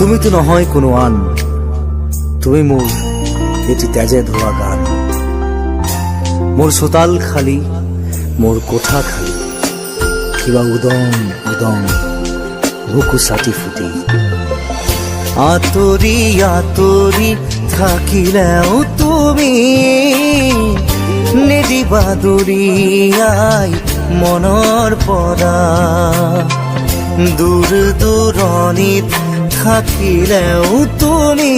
তুমি তো নহয় কোনো আন, তুমি মোৰ এটি তেজে ধোৱা গান। মোৰ চোতাল খালী, মোৰ কোঠা খালী, কিবা উদং উদং বুকু চাটি ফুটি। আঁতৰি আঁতৰি থাকিলেও তুমি নিদিবা দূৰিয়াই মনৰ পৰা। দূৰ দূৰণিত থাকিলেও তুমি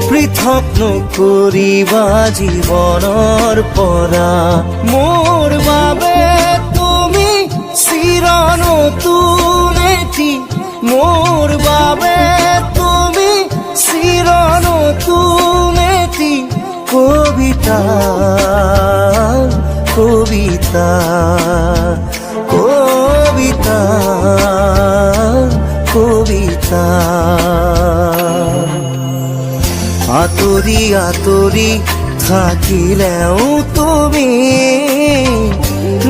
পৃথক নকৰিবা জীৱনৰ পৰা। মোৰ বাবে তুমি চিৰ নতুন এটি, মোৰ বাবে তুমি চিৰ নতুন এটি কবিতা কবিতা কবিতা কবিতা। আঁতৰি আঁতৰি থাকিলেও তুমি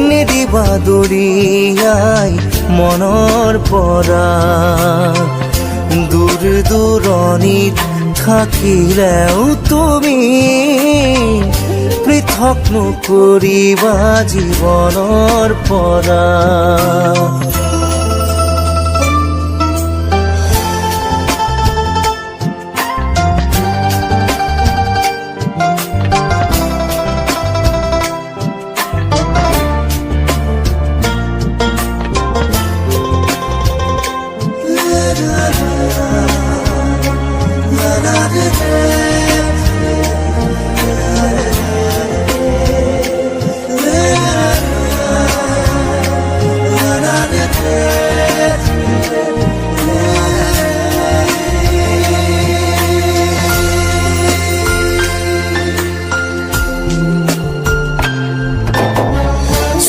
নিদিবা দূৰিয়াই মনৰ পৰা। দূৰ দূৰণিত থাকিলেও তুমি পৃথক নকৰিবা জীৱনৰ পৰা।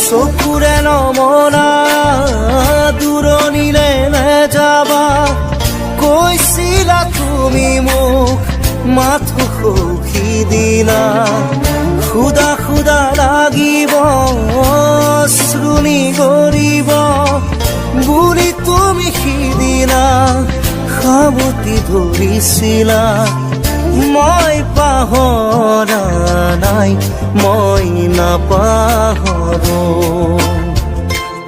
চকুৰে নমনা দূৰণিলে নেযাবা, কৈছিলা তুমি মোক মাথো সখি দিলা। খুদা খুদা লাগিব শ্ৰুণি গৰিব বুলি তুমি সিদিনা সাৱটি ধৰিছিলা। মই পাহৰা নাই, মই নাপাহৰো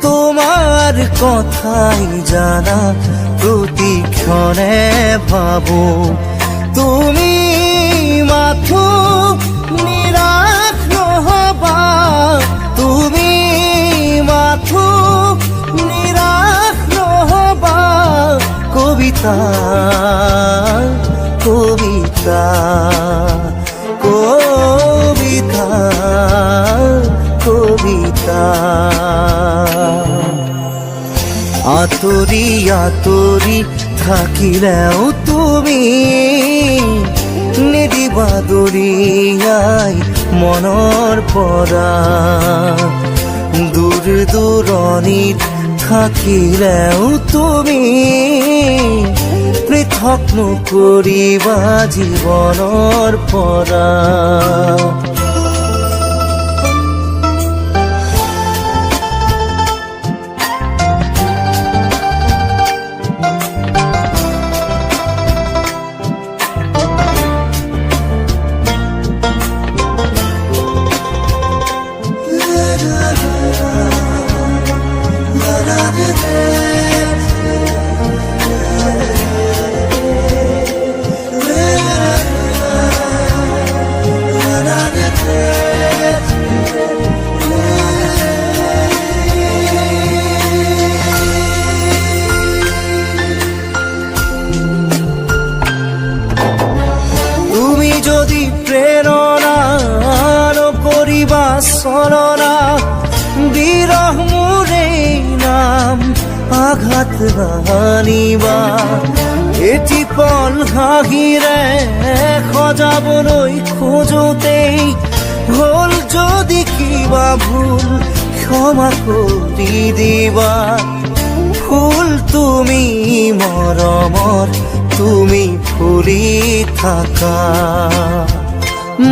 তোমাৰ কথাই জানা প্ৰতিক্ষণে ভাবো। তুমি মাথো নিৰাশ নহবা, তুমি মাথো নিৰাশ নহবা। কবিতা কবিতা কবিতা কবিতা। আঁতৰি আঁতৰি থাকিলেও তুমি নিদিবা দূৰিয়াই মনৰ পৰা। দূৰ দূৰণিত থাকিলেও তুমি পৃথক নকৰিবা জীৱনৰ পৰা। চলনা বিৰহ মোৰেই নাম আঘাত নানিবা এটি পল হাঁহিৰে সজাবলৈ খোজোতেই হ'ল যদি কিবা ভুল ক্ষমা কৰি দিবা ফুল তুমি মৰমৰ তুমি ফুলি থাকা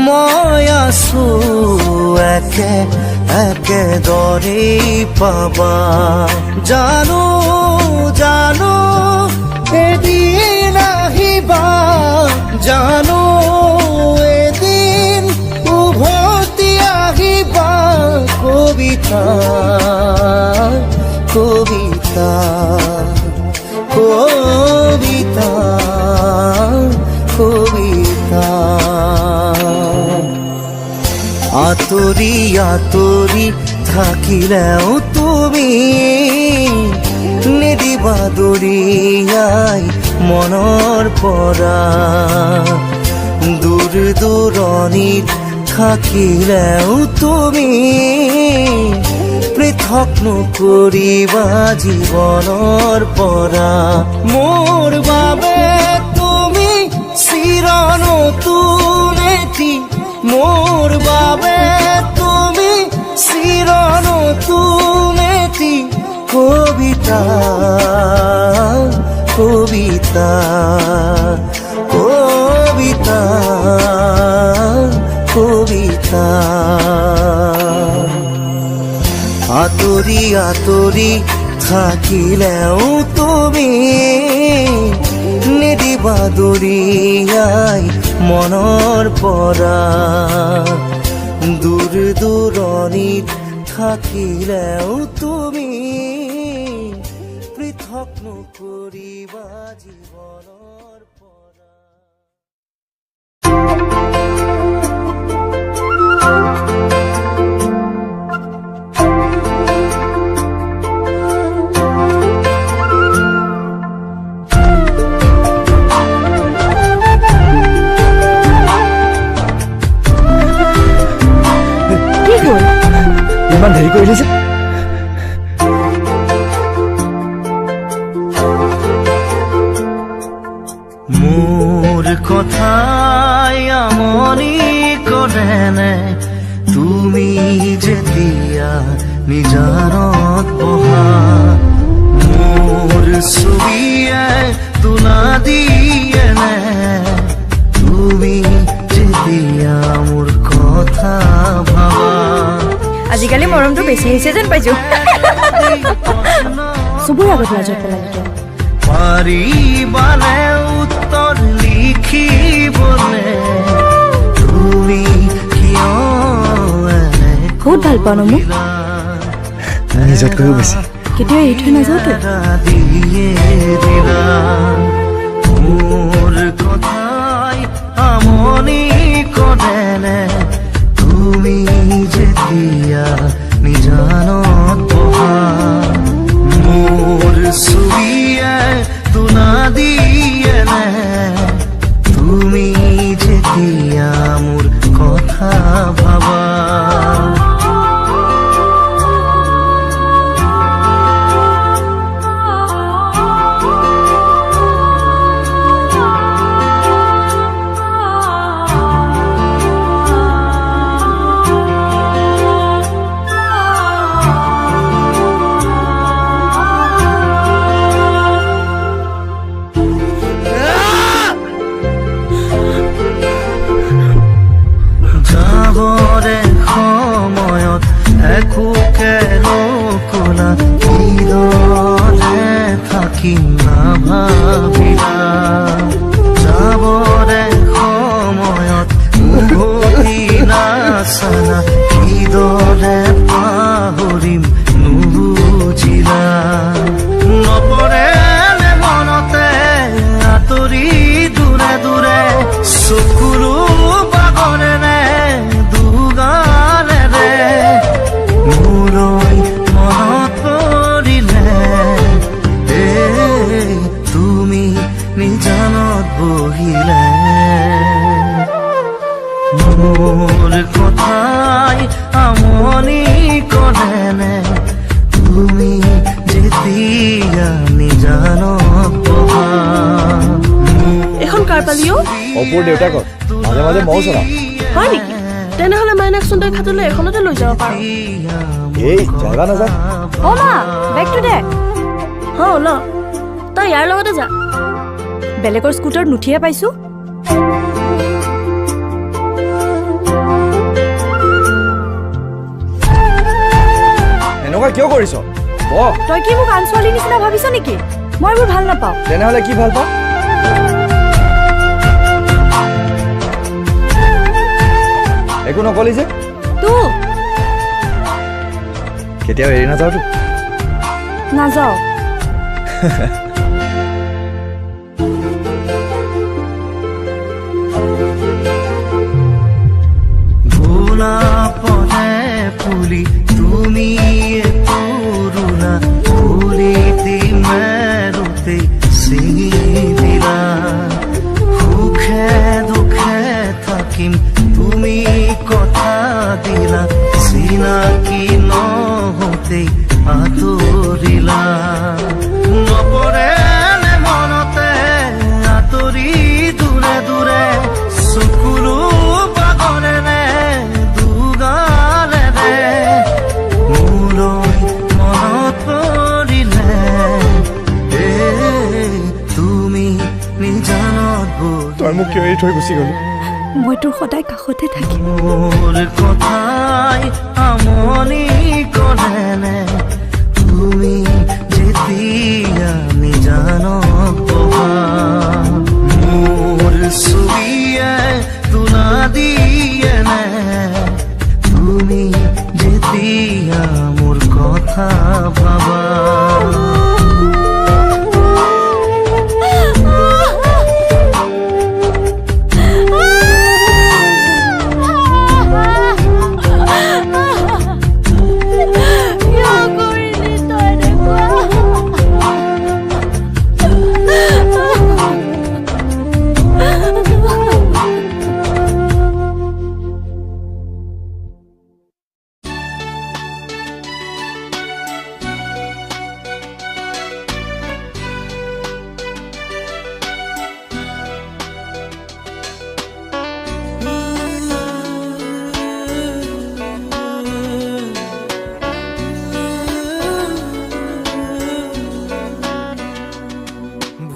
মই আছো একেদৰেই পাবা জানো জানো এদিন আহিবা জানো এদিন উভতি আহিবা কবিতা কবিতা কবিতা কবিতা আতৰি আতৰি থাকিলেও তুমি নিদিবা দৰিয়াই মনৰ পৰা দূৰ দূৰণিত থাকিলেও তুমি পৃথক নকৰিবা জীৱনৰ পৰা মোৰ বাবে তুমি চিৰ নতুন এটি মোৰ বাবে তুমি চিৰ নতুন এটি কবিতা কবিতা কবিতা কবিতা আতৰি আতৰি থাকিলেও তুমি নিদিবা দৰিয়াই মনৰ পৰা দূৰ দূৰণিত থাকিলেও তুমি পৃথক নকৰিবা জীৱনৰ পৰা ইমান দেৰি কৰিলি যে মোৰ কথাই আমনি কৰেনে তুমি যেতিয়া নিজানত বহা মোৰ ছবিয়ে তোলা দিয়েনে তুমি যেতিয়া মোৰ কথা ভাবা আজিকালি মৰমটো বেছি হৈছে যেন পাইছো চবৰে আগত লাজত পেলালি কিয় পাৰিবানে উত্তৰ লিখিবলে তুমি কিয় বহুত ভাল পাওঁ ন মোক নিজতকৈও বেছি কেতিয়াও এৰি থৈ নাযাওতো দিয়ে দিলা মোৰ কথাই আমনি কৰেনে তুমি যেতিয়া নিজানত বহা মোৰ ছবিয়ে তোলা দিয়েনে তুমি যেতিয়া মোৰ কথা ভাবা ছোৱালীও অপুৰ দেউতাকক মাজে মাজে ময়ো চলাওঁ। হয় নেকি? তেনেহ'লে মাইনাকচোন তই খাটলৈ এখনতে লৈ যাব পাৰ। এই যাবা নাযায় অ মা বেগটো দে ন তই ইয়াৰ লগতে যা। বেলেগৰ স্কুটাৰত নুঠিয়ে পাইছো। এনেকুৱা কিয় কৰিছ? তই কি মোক আন ছোৱালীৰ নিচিনা ভাবিছ নেকি? মই এইবোৰ ভাল নাপাওঁ। তেনেহ'লে কি ভাল পাওঁ? একো নকলি যে তোক কেতিয়াও এৰি নাযাওঁতো। নাযাওঁ। ভোলা পদে পুলি তুমি পুরুনা পুলিতে মেরুতে চিঙি দিলা। সুখে দুখে থাকিম তুমি কথা দিলা, চিনাকি নহতে আঁতৰিলা। নপৰে নে মনতে আঁতৰি দূৰে দূৰে চকুলো পাগৰে নে দুগালে ৰে মোলৈ মনত পৰিলে তুমি নিজানত তই মোক কিয় এৰি থৈ গুচি গলি? মই তোৰ সদায় কাষতে থাকিম। মোৰ কথাই আমনি কৰেনে তুমি যেতিয়া নিজানত বহা। মোৰ ছবিয়ে তোলা দিয়ে নে তুমি যেতিয়া মোৰ কথা ভাবা।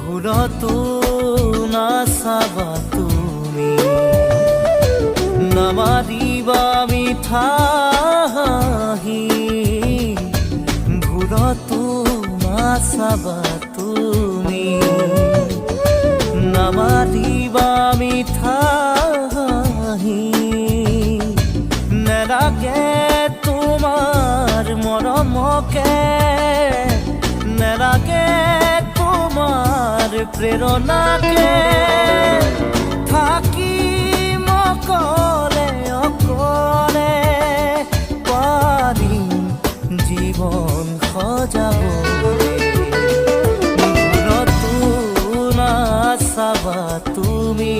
ভুলতো নাচাবা তুমি, নামাৰিবা মিঠা হাঁহি। ভুলতো নাচাবা তুমি, নামাৰিবা মিঠা হাঁহি। নেলাগে তোমাৰ মৰমকে, নেলাগে তোমাৰ প্ৰেৰণাকে। থাকিম অকলে অকলে, পাৰিম জীৱন সজাবলৈ। ভুলতো নাচাবা তুমি,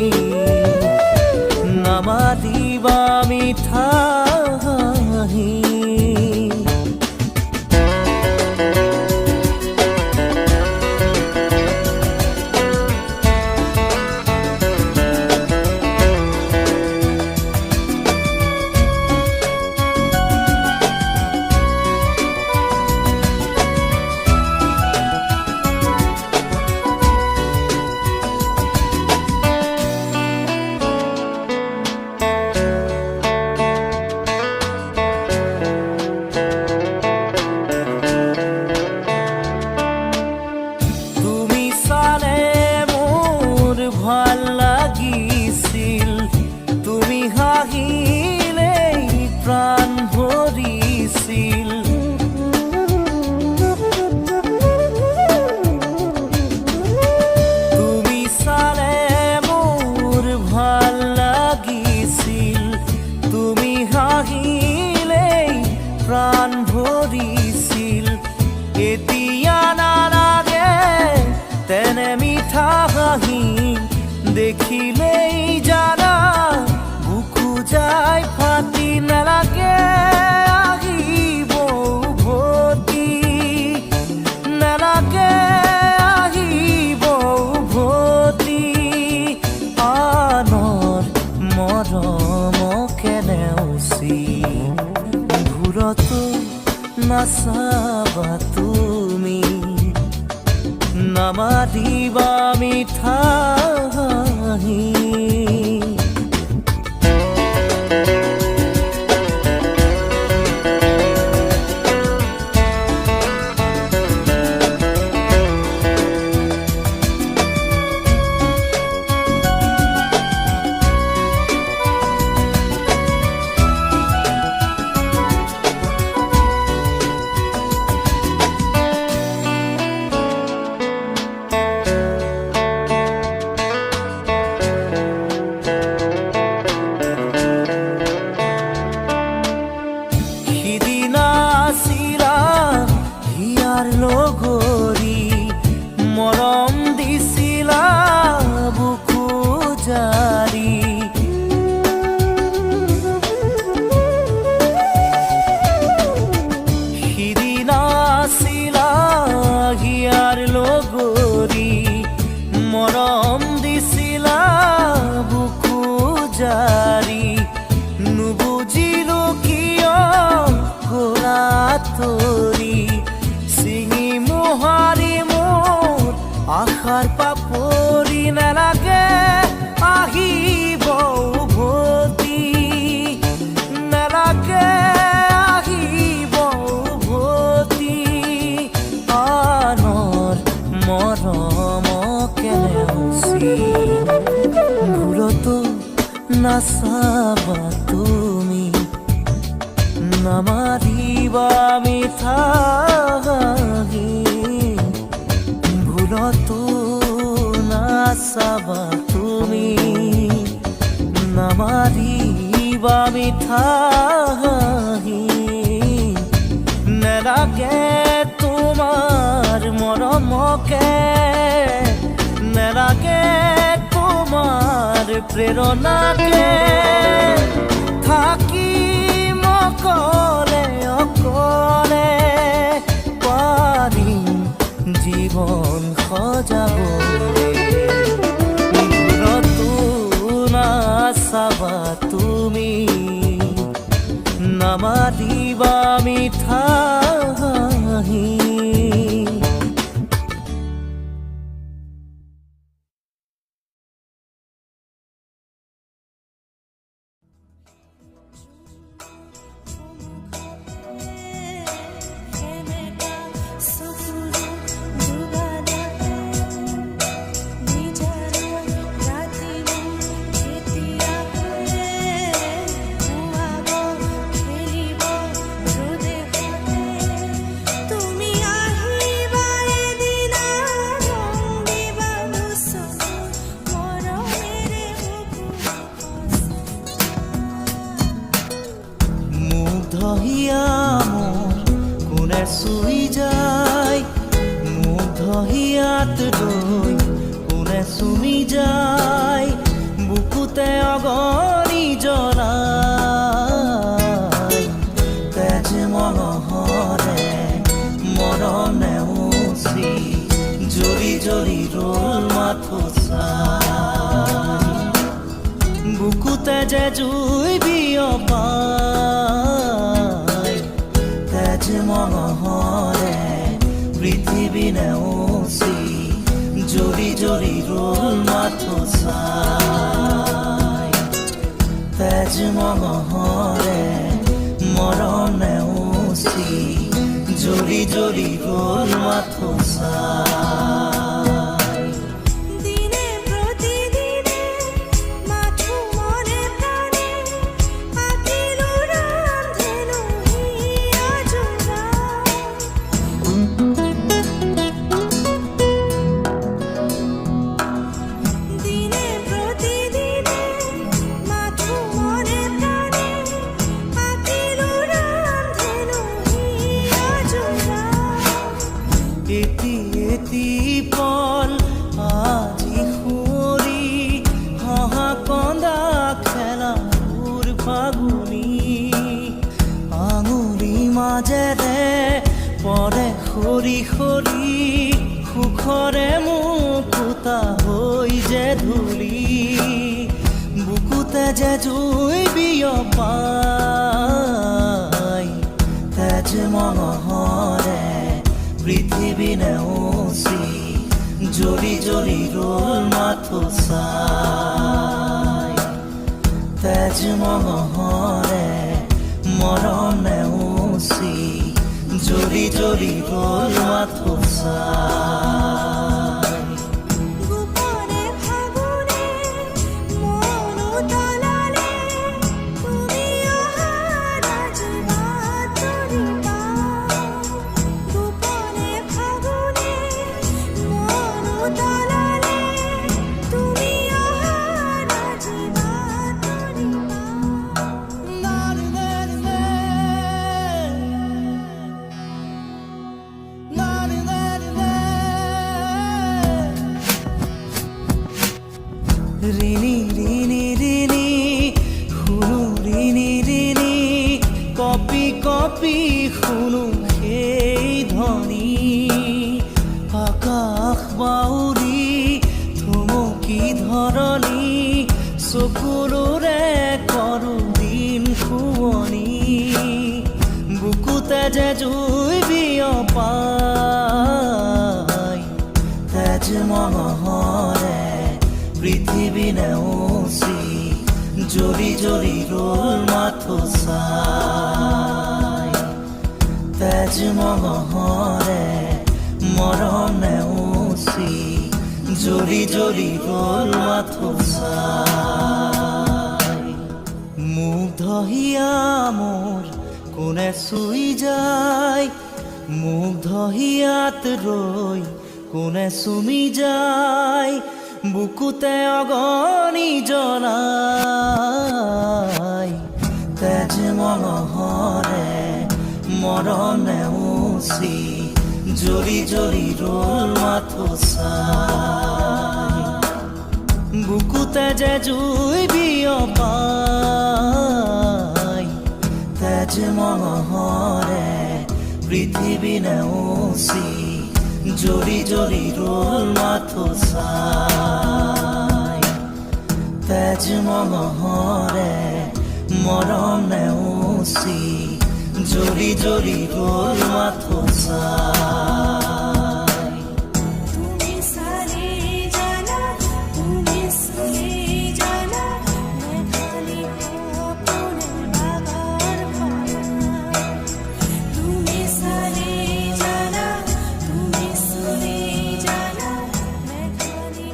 নামাৰিবা মিঠা হাঁহি। ঘূৰতো নাচাবা তুমি নামাৰিবা মিঠা হাঁহি লগৰী মৰম দিছিলা বুকু জাৰি সিদিনা আছিলা হিয়াৰ লগৰী মৰম দিছিলা বুকু জাৰি নুবুজিলো কিয় গলা তৰি মোহাৰি মোৰ আশাৰ পাপৰি নালাগে আহিব উভতি নালাগে আহিব উভতি আনৰ মৰম কেনেউচি ভুলতো নাচাবা তুমি নামাৰিবা মিঠা ভুলতো নাচাবা তুমি নামাৰিবা মিঠা নেলাগে তোমাৰ মৰমকে নেলাগে তোমাৰ প্ৰেৰণাকে থাকিম অকলে অকলে পাৰিম জীৱন সজাবলৈ ভুলতো নাচাবা তুমি নামাৰিবা মিঠা হাঁহি কোনে চুই যায় মুগ্ধ হিয়াত ৰৈ কোনে চুমি যায় বুকুতে অগণি জ্বলাই তেজ মহৰে মৰম নেউচি জ্বলি জ্বলি ৰল মাথো চাই বুকুতে যে জুই বিয়পাই তেজ মহৰে পৃথিৱী নেউচি জ্বলি জ্বলি ৰল মাথো চাই তেজ মহৰে মৰম নেউচি জ্বলি জ্বলি ৰল মাথো চাই পল আজি সুৰি হহা কন্দা খেলাবোৰ ফাগুনি আঙুলি মাজেৰে পৰে সৰি সৰি সুখৰে মুকুতা হৈ যে ধূলি বুকুতে যে জুই বিয়পাই তেজ মঙহৰে পৃথিৱী নেওচি জৰি জৰি ৰল মাথো চাই তেজ মঙহৰে মৰম নেওচি জৰি জৰি ৰল মাথো চাই গোপনে ফাগুনে মন তলালে তুমি অহা ৰাজবাটৰি পাওঁ গোপনে ফাগুনে মন তলালে তুমি অহা ৰাজবাটৰি ৰিণি ৰিণি ৰিণি শুনো ৰিণি ৰিণি কপি কপি শুনো সেই ধ্বনি আকাশ বাউৰি থমকি ধৰণি চকুলোৰে কৰো দিন শুৱনি বুকুতে যে জুই বিয়পাই তেজ মঙহৰে পৃথিৱী নেওচি জৰি জৰি ৰল মাথো চাই তেজ মঙহৰে মৰম নেওচি জৰি জৰি ৰল মাথো চাই মুগ্ধ হিয়া মোৰ কোনে চুই যায় মুগ্ধ হিয়াত ৰৈ কোনে চুমি যায় বুকুতে অগনি জ্বলাই তেজ মঙহৰে মৰম নেওচি জৰি জৰি ৰল মাথো চাই বুকুতে যে জুই বিয়পাই তেজ মঙহৰে পৃথিৱী নেওচি জৰি জৰি ৰল মাথো চাই তেজ মঙহৰে মৰম নেওচি জৰি জৰি ৰল মাথো চাই তুমি সারে জানা তুমি সুরে জানা मैं खाली अपने बागर खाना তুমি সারে জানা তুমি সুরে জানা मैं खाली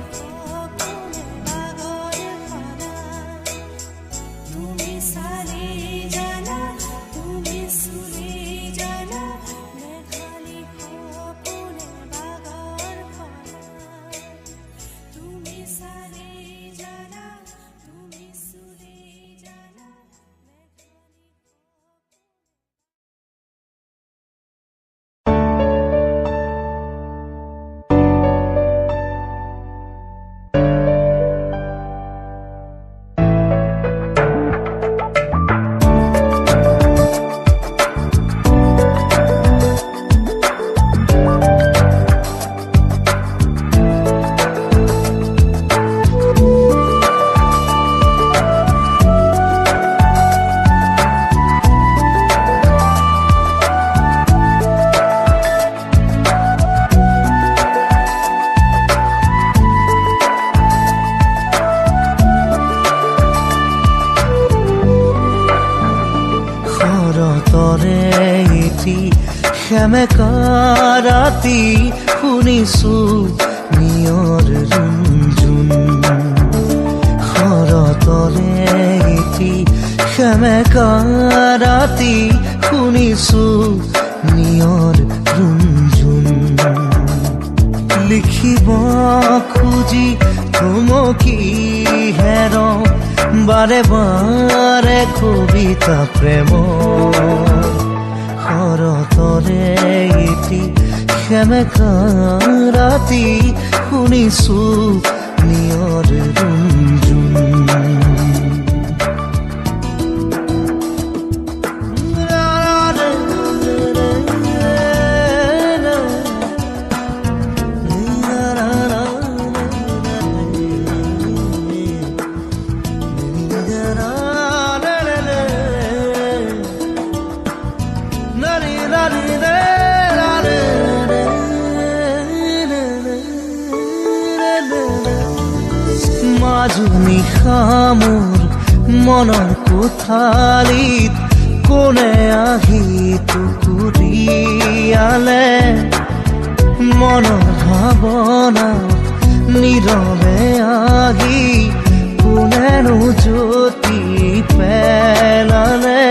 अपने बागर खाना তুমি সারে জানা তুমি সুরে জানা मैं खाली अपने बागर खाना তুমি সারে জানা তুমি সুরে জানা मैं শৰতৰে এটি সেমেকা ৰাতি শুনিছো নিয়ৰ ৰুণজুণ শৰতৰে এটি সেমেকা ৰাতি শুনিছো নিয়ৰ ৰুণজুণ লিখিব খুজি থমকি হেৰওঁ বাৰে বাৰে কবিতা প্ৰেম শৰতৰে এটি সেমেকা ৰাতি শুনিছো নিয়ৰ ৰুণজুণ নানি নানি ৰে নানি ৰে মাজুনি খামোৰ মনৰ কোঠালিত কোনে আহি টুকুৰিয়ালে মনৰ ভাৱনা নীৰৱে আহি কোনেনো জ্যোতি পেলালে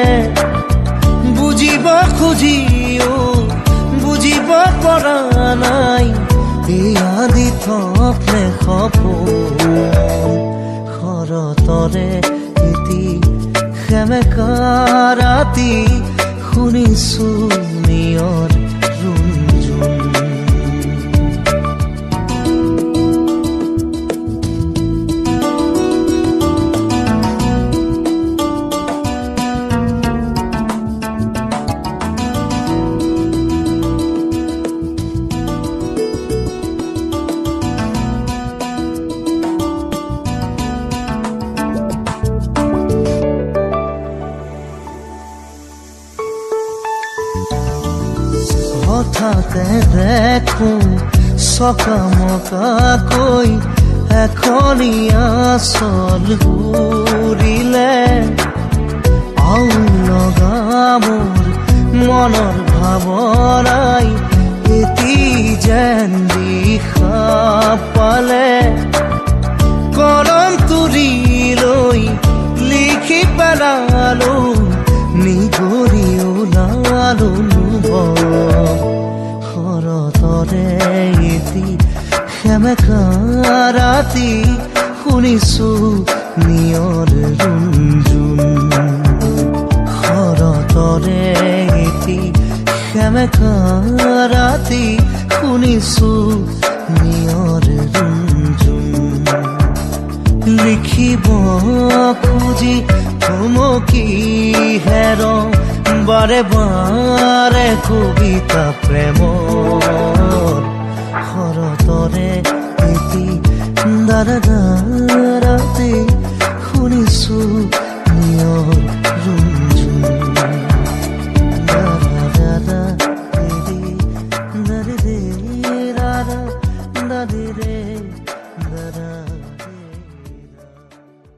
বুজিব খুজিও বুজিব পৰা নাই এই আদি থপনে সপোন শৰতৰে এটি সেমেকা ৰাতি শুনিছো নিয়ৰ ৰুণঝুন হঠাতে দেখো চকামকাকৈ এখনীয়া চল ঘূৰিলে আউল লগা মোৰ মনৰ ভাৱনাই এটি যেন দিশা পালে কৰম তুৰি লৈ লিখি পেলালো নিগৰি ওলালো শৰতৰে এটি সেমেকা ৰাতি শুনিছো নিয়ৰ ৰুণঝুন শৰতৰে এটি সেমেকা ৰাতি শুনিছো নিয়ৰ ৰুণঝুন লিখিব খুজি থমকি হেৰ বাৰে বাৰ